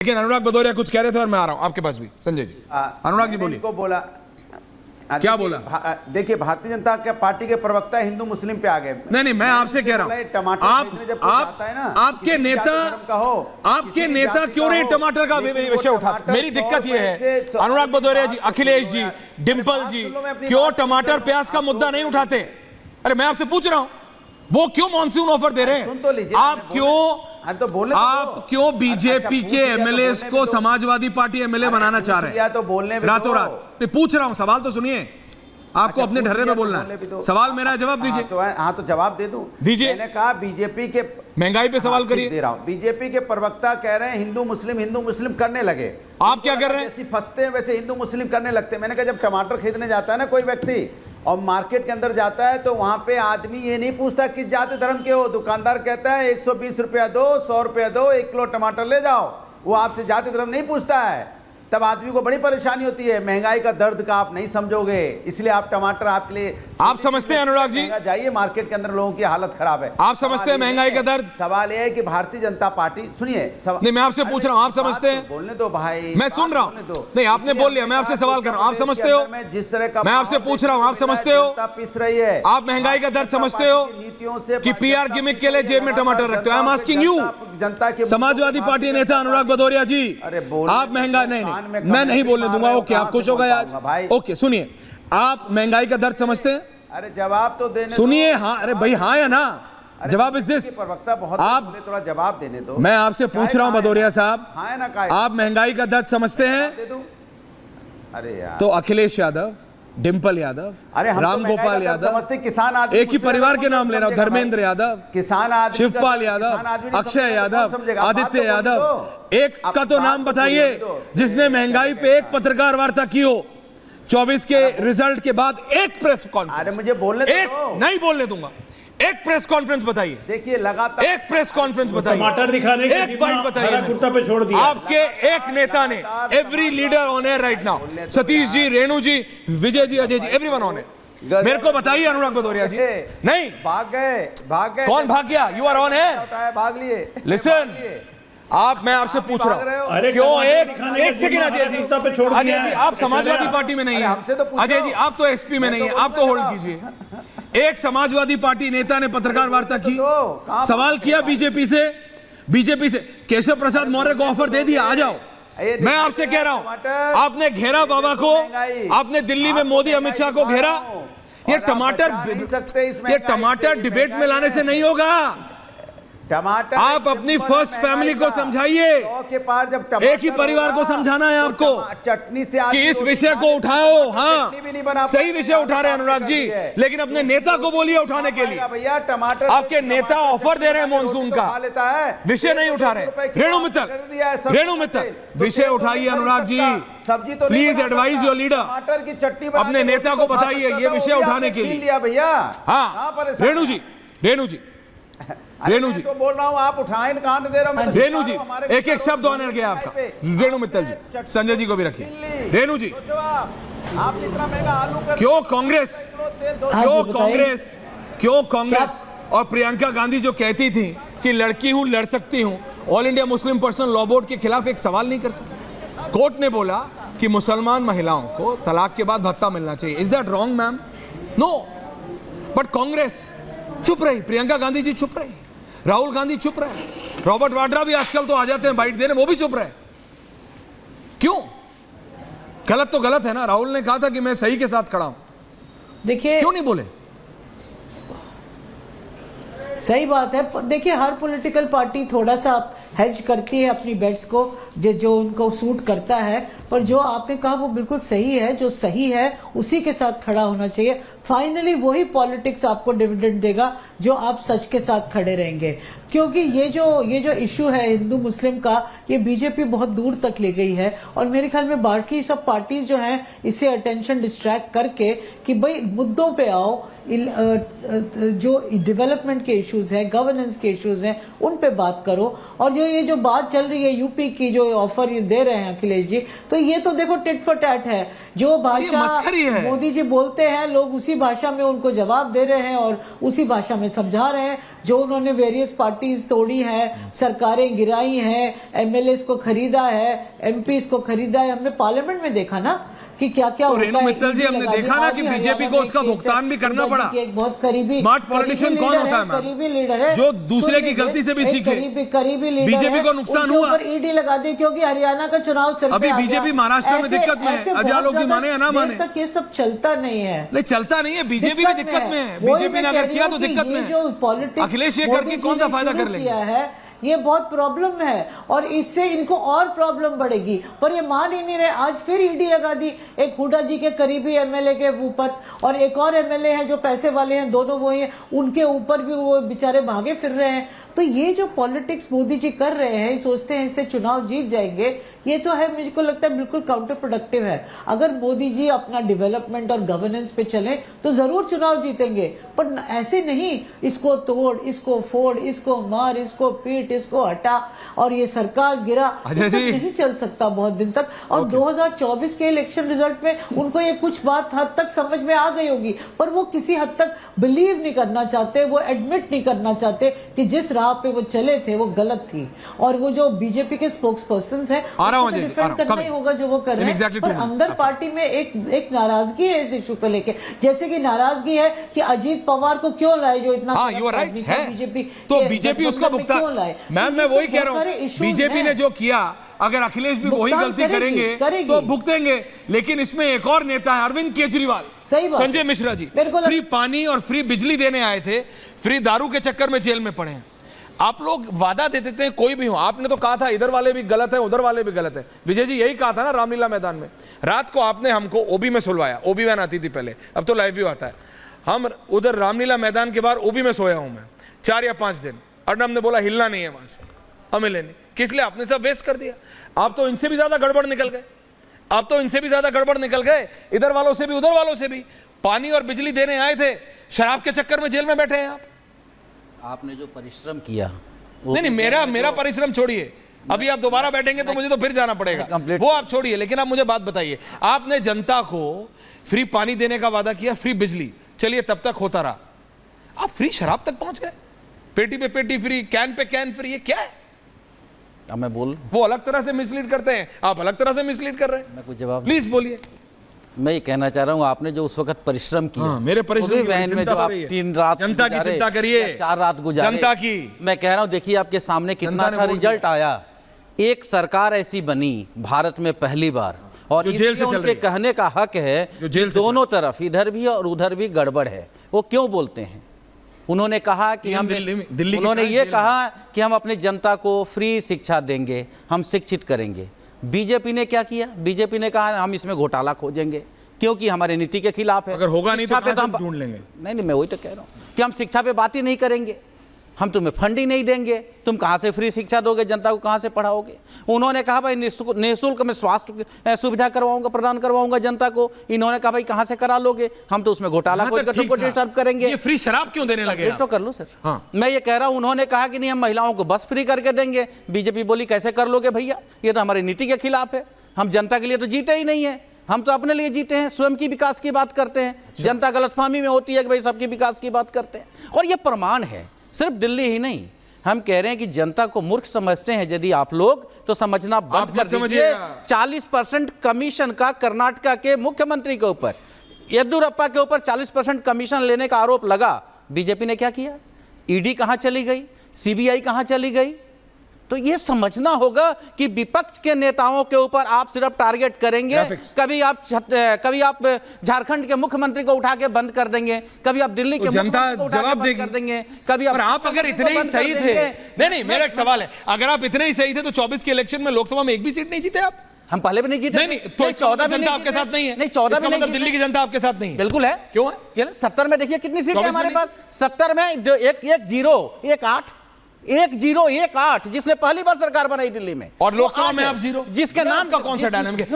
लेकिन अनुराग भदौरिया कुछ कह रहे थे और मैं आ रहा हूं आपके पास भी। संजय जी, अनुराग जी बोलिए। को बोला क्या बोला? देखिए, भारतीय जनता पार्टी के प्रवक्ता हिंदू मुस्लिम पे आ गए। नहीं, मैं आपसे कह रहा हूं, आपके नेता क्यों नहीं टमाटर का विषय उठाते? मेरी दिक्कत यह है अनुराग भदौरिया जी, अखिलेश जी, डिंपल जी क्यों टमाटर प्याज का मुद्दा नहीं उठाते? अरे मैं आपसे पूछ रहा हूं, वो क्यों मॉनसून ऑफर दे रहे हैं? आप क्यों बीजेपी के एमएलए को समाजवादी पार्टी एमएलए बनाना चाह रहे हैं? तो बोलने रातों रात नहीं पूछ रहा हूं, सवाल तो सुनिए। आपको अपने ढर्रे में बोलना है, सवाल मेरा जवाब दीजिए। हाँ तो जवाब दे दूं। दीजिए। मैंने कहा बीजेपी के महंगाई पे सवाल करिए। दे रहा हूं। बीजेपी के प्रवक्ता कह रहे हैं हिंदू मुस्लिम करने लगे। आप क्या कर रहे हैं? जैसे फंसते हैं वैसे हिंदू मुस्लिम करने लगते हैं। मैंने कहा जब टमाटर खरीदने जाता है ना कोई व्यक्ति और मार्केट के अंदर जाता है तो वहां पे आदमी ये नहीं पूछता किस जाति धर्म के हो। दुकानदार कहता है 120 रुपया दो, 100 रुपया दो, 1 किलो टमाटर ले जाओ। वो आपसे जाति धर्म नहीं पूछता है। तब आदमी को बड़ी परेशानी होती है। महंगाई का दर्द का आप नहीं समझोगे, इसलिए आप टमाटर आपके लिए आप समझते हैं अनुराग जी? जाइए मार्केट के अंदर लोगों की हालत खराब है। आप समझते हैं महंगाई का दर्द? सवाल यह है कि भारतीय जनता पार्टी, सुनिए नहीं मैं आपसे पूछ रहा हूं, आप समझते हैं? बोलने दो भाई, मैं सुन रहा हूं। नहीं आपने बोल लिया, मैं आपसे सवाल कर रहा हूं, आप समझते हो? जिस तरह का मैं आपसे पूछ रहा हूं, आप समझते हो? पिस रही है। आप महंगाई का दर्द समझते हो नीतियों से कि पीआर गिमिक के लिए जेब में टमाटर रखते हो? आई एम आस्किंग यू, जनता के समाजवादी पार्टी नेता अनुराग भदौरिया जी, आप महंगाई नहीं, मैं नहीं बोलने दूंगा। ओके, आप खुश हो गए आज? ओके सुनिए, आप महंगाई का दर्द समझते हैं? अरे जवाब तो देने सुनिए। हाँ, अरे भाई हाँ या ना, जवाब इस दिस। प्रवक्ता बहुत आप थोड़ा जवाब देने दो। मैं आपसे पूछ रहा हूं भदौरिया साहब, हाँ ना, आप महंगाई का दर्द समझते हैं? अरे यार, तो अखिलेश यादव, डिंपल यादव, राम गोपाल यादव, समझते किसान आदमी, एक ही परिवार के नाम ले रहा हूं, धर्मेंद्र यादव, किसान आदमी, शिवपाल यादव, अक्षय यादव, आदित्य यादव, एक का तो नाम बताइए जिसने महंगाई पे एक पत्रकार वार्ता की हो 24 के रिजल्ट के बाद। एक प्रेस कॉन्फ्रेंस, अरे मुझे बोलने दो। एक नहीं बोलने दूंगा। एक प्रेस कॉन्फ्रेंस बताइए। देखिए लगातार एक प्रेस कॉन्फ्रेंस बताइए, टमाटर दिखाने के एक बाइट बताइए। कुर्ता पे छोड़ दिया आपके एक नेता ने, every leader on air right now, Satish ji, Renu ji, Vijay ji, Ajay ji, everyone on air. मेरे को बताइए अनुराग भदौरिया जी। नहीं भाग गए। कौन भाग गया? यू आर ऑन एयर, भाग लिए। लिसन, आप, मैं आपसे पूछ रहा हूं क्यों एक सेकंड अजय जी, अजय जी आप समाजवादी पार्टी में नहीं है। अजय जी आप तो एसपी में नहीं है, आप तो होल्ड कीजिए। एक समाजवादी पार्टी नेता ने पत्रकार वार्ता की, सवाल किया बीजेपी से, केशव प्रसाद मौर्य को ऑफर दे दिया, आ जाओ। मैं आपसे कह रहा हूं, आपने घेरा बाबा को, आपने दिल्ली में मोदी अमित शाह को घेरा। ये टमाटर डिबेट में लाने से नहीं होगा। टमाटर आप अपनी फर्स्ट फैमिली को समझाइए, के पार जब एक ही परिवार को समझाना है आपको चटनी से कि इस विषय को उठाओ। हाँ सही विषय उठा रहे हैं अनुराग जी, लेकिन अपने नेता को बोलिए उठाने के लिए। भैया टमाटर आपके नेता ऑफर दे रहे हैं मॉनसून का, विषय नहीं उठा रहे। रेणु मित्तल विषय उठाइए अनुराग जी, सब्जी तो प्लीज एडवाइज योर लीडर। टमाटर की चटनी अपने नेता को बताइए ये विषय उठाने के लिए। भैया हाँ रेणु जी तो बोल रहा हूँ, आप उठाएं, कांड दे रहा हूं। रेणु जी एक शब्द ऑनर गया आपका। रेणु मित्तल जी, संजय जी को भी रखिए। रेणु जी, आप इतना महंगा आलू क्यों कांग्रेस और प्रियंका गांधी जो कहती थी कि लड़की हूं, लड़ सकती हूं, all India Muslim personal law board के खिलाफ एक सवाल नहीं कर सकी? कोर्ट ने बोला कि मुसलमान महिलाओं को तलाक के बाद भत्ता मिलना चाहिए। Is that wrong ma'am? No, but Congress चुप रही, प्रियंका गांधी जी चुप रही, राहुल गांधी चुप रहे, रॉबर्ट वाड्रा भी आजकल तो आ जाते हैं बाइट देने, वो भी चुप रहे। क्यों? गलत तो गलत है ना। राहुल ने कहा था कि मैं सही के साथ खड़ा हूं, देखिए क्यों नहीं बोले? सही बात है, पर देखिए हर पॉलिटिकल पार्टी थोड़ा सा हेज करती है अपनी बेट्स को, जो उनको सूट करता है। पर जो आपने कहा वो बिल्कुल सही है, जो सही है उसी के साथ खड़ा होना चाहिए। फाइनली वही पॉलिटिक्स आपको डिविडेंड देगा जो आप सच के साथ खड़े रहेंगे। क्योंकि ये जो इशू है हिंदू मुस्लिम का, ये बीजेपी बहुत दूर तक ले गई है और मेरे ख्याल में बाकी सब पार्टीज जो हैं इसे अटेंशन डिस्ट्रैक्ट करके कि भाई मुद्दों पे आओ, जो डेवलपमेंट के इश्यूज हैं, गवर्नेंस के इश्यूज हैं, उन पे बात करो। और ये जो बात चल रही है यूपी की, जो ऑफर ये दे रहे हैं अखिलेश जी, तो ये तो देखो टिट फॉर टैट है। जो भाषा मोदी जी बोलते हैं लोग उसी भाषा में उनको जवाब दे रहे हैं और उसी भाषा में समझा रहे हैं। जो उन्होंने वेरियस पार्टीज तोड़ी हैं, सरकारें गिराई हैं, एमएलएस को खरीदा है, एमपीज को खरीदा है, हमने पार्लियामेंट में देखा ना कि क्या क्या तो रेणु मित्तल जी, हमने देखा ना कि बीजेपी को उसका भुगतान भी करना पड़ा। एक बहुत करीबी स्मार्ट पॉलिटिशियन कौन होता है? करीबी लीडर है जो दूसरे की गलती से भी सीखे। करीबी लीडर बीजेपी को नुकसान हुआ, ईडी लगा दी क्योंकि हरियाणा का चुनाव सिर पे अभी आ गया। बीजेपी महाराष्ट्र में दिक्कत में है, अजय आलोक जी माने या ना माने, तक ये सब चलता नहीं है। नहीं चलता नहीं है, बीजेपी भी दिक्कत में है। बीजेपी ने अगर किया तो दिक्कत में है। अखिलेश ये करके कौन सा फायदा कर लेंगे? ये बहुत प्रॉब्लम है और इससे इनको और प्रॉब्लम बढ़ेगी, पर ये मान ही नहीं रहे। आज फिर ईडी लगा दी एक हुड्डा जी के करीबी एमएलए के ऊपर, और एक और एमएलए हैं जो पैसे वाले हैं, दोनों वो हैं, उनके ऊपर भी वो बेचारे भागे फिर रहे हैं। तो ये जो पॉलिटिक्स मोदी जी कर रहे हैं, सोचते हैं इससे चुनाव जीत जाएंगे, ये तो है, मुझको लगता है बिल्कुल काउंटर प्रोडक्टिव है। अगर मोदी जी अपना डेवलपमेंट और गवर्नेंस पे चले तो जरूर चुनाव जीतेंगे, पर ऐसे नहीं इसको तोड़, इसको फोड़, इसको मार, इसको पीट, इसको हटा और ये सरकार गिरा, तो नहीं चल सकता बहुत दिन तक। और 2024 के इलेक्शन रिजल्ट में उनको ये कुछ बात हद तक समझ में आ गई होगी, पर वो किसी हद तक बिलीव नहीं करना चाहते, वो एडमिट नहीं करना चाहते कि जिस राह पे वो चले थे वो गलत थी। और वो जो बीजेपी के स्पोक्स पर्सन है, डिफेंड करना ही होगा जो वो कर रहे हैं, पर अंदर पार्टी में एक नाराजगी है इस इशू को लेके। जैसे कि नाराजगी है कि अजीत पवार को क्यों लाए जो इतना बीजेपी, तो बीजेपी उसका भुगतान। मैम मैं वही कह रहा हूँ, बीजेपी ने जो किया, अगर अखिलेश भी वही गलती करेंगे तो भुगतेंगे। लेकिन इसमें एक और नेता है, अरविंद केजरीवाल, संजय मिश्रा जी, फ्री पानी और फ्री बिजली देने आए थे, फ्री दारू के चक्कर में जेल में पड़े हैं। आप लोग वादा दे देते हैं कोई भी हो, आपने तो कहा था इधर वाले भी गलत है, उधर वाले भी गलत है। विजय जी यही कहा था ना रामलीला मैदान में। रात को आपने हमको ओबी में सुलवाया, ओबी वैन आती थी पहले, अब तो लाइव व्यू आता है। हम उधर रामलीला मैदान के बाहर ओबी में सोया हूं मैं 4 या 5 दिन, अर्नब ने बोला हिलना नहीं है वहां से, हमें लेने, किस लिए? आपने सब वेस्ट कर दिया। आप तो इनसे भी ज्यादा गड़बड़ निकल गए, आप तो इनसे भी ज्यादा गड़बड़ निकल गए, इधर वालों से भी उधर वालों से भी। पानी और बिजली देने आए थे, शराब के चक्कर में जेल में बैठे हैं आप। आपने जो परिश्रम किया, नहीं मेरा परिश्रम छोड़िए, अभी आप दोबारा बैठेंगे तो मुझे तो फिर जाना पड़ेगा, वो आप छोड़िए। लेकिन आप मुझे बात बताइए, आपने जनता को फ्री पानी देने का वादा किया, फ्री बिजली, चलिए तब तक होता रहा, आप फ्री शराब तक पहुंच गए, पेटी पे पेटी free, can pay can free, ये क्या है? अब मैं बोल, वो अलग तरह से मिसलीड करते हैं, आप अलग तरह से मिसलीड कर रहे हैं। मैं कुछ जवाब, प्लीज बोलिए। मैं ये कहना चाह रहा हूँ, आपने जो उस वक्त परिश्रम किया, मेरे परिश्रम बहन में जो आप 3 रात जनता की चिंता करिए, 4 रात गुजारे जनता की, मैं कह रहा हूँ देखिए आपके सामने कितना अच्छा रिजल्ट आया। एक सरकार ऐसी बनी भारत में पहली बार, और इसलिए उनके कहने का हक है, दोनों तरफ इधर भी और उधर भी गड़बड़ है। वो क्यों बोलते हैं? उन्होंने कहा कि हम दिल्ली उन्होंने ये कहा कि हम अपनी जनता को फ्री शिक्षा देंगे, हम शिक्षित करेंगे। बीजेपी ने क्या किया? बीजेपी ने कहा हम इसमें घोटाला खोजेंगे क्योंकि हमारे नीति के खिलाफ है। अगर होगा नहीं तो हम ढूंढ लेंगे। नहीं, मैं वही तो कह रहा हूँ कि हम शिक्षा पे बात ही नहीं करेंगे, हम तुम्हें फंड ही नहीं देंगे, तुम कहाँ से फ्री शिक्षा दोगे, जनता को कहाँ से पढ़ाओगे? उन्होंने कहा भाई निःशुल्क में स्वास्थ्य सुविधा करवाऊंगा, प्रदान करवाऊंगा जनता को। इन्होंने कहा भाई कहाँ से करा लोगे, हम तो उसमें घोटाला को डिस्टर्ब करेंगे। ये फ्री शराब क्यों देने लगे? तो कर लो सर। हाँ। मैं ये कह रहा हूँ, उन्होंने कहा कि नहीं हम महिलाओं को बस फ्री करके देंगे। बीजेपी बोली कैसे कर लोगे भैया, ये तो हमारी नीति के खिलाफ है, हम जनता के लिए तो जीते ही नहीं है, हम तो अपने लिए जीते हैं, स्वयं की विकास की बात करते हैं। जनता गलतफहमी में होती है कि भाई सबकी विकास की बात करते हैं। और ये प्रमाण है, सिर्फ दिल्ली ही नहीं, हम कह रहे हैं कि जनता को मूर्ख समझते हैं यदि आप लोग, तो समझना बंद कर दीजिए। 40% कमीशन का कर्नाटका के मुख्यमंत्री के ऊपर, येदियुरप्पा के ऊपर 40% कमीशन लेने का आरोप लगा। बीजेपी ने क्या किया? ईडी कहां चली गई, सीबीआई कहां चली गई? तो ये समझना होगा कि विपक्ष के नेताओं के ऊपर आप सिर्फ टारगेट करेंगे, कभी आप झारखंड के मुख्यमंत्री को उठा के बंद कर देंगे, कभी आप दिल्ली के जनता जवाब देगी, कर देंगे, कभी आप अगर इतने ही सही थे, नहीं मेरा एक सवाल है, अगर आप इतने ही सही थे तो 24 के इलेक्शन में लोकसभा में एक भी सीट नहीं जीते आप? हम पहले भी नहीं जीते। नहीं तो 14 में जनता आपके साथ नहीं है। नहीं 14 में मतलब दिल्ली की जनता आपके साथ नहीं है। बिल्कुल है। क्यों है? 70 में देखिए कितनी सीटें हमारे पास, 70 में 1-0-1-8 जिसने पहली बार सरकार बनाई दिल्ली में, और लोकसभा में आप 0, जिसके नाम का कौन सा डायनामिक है?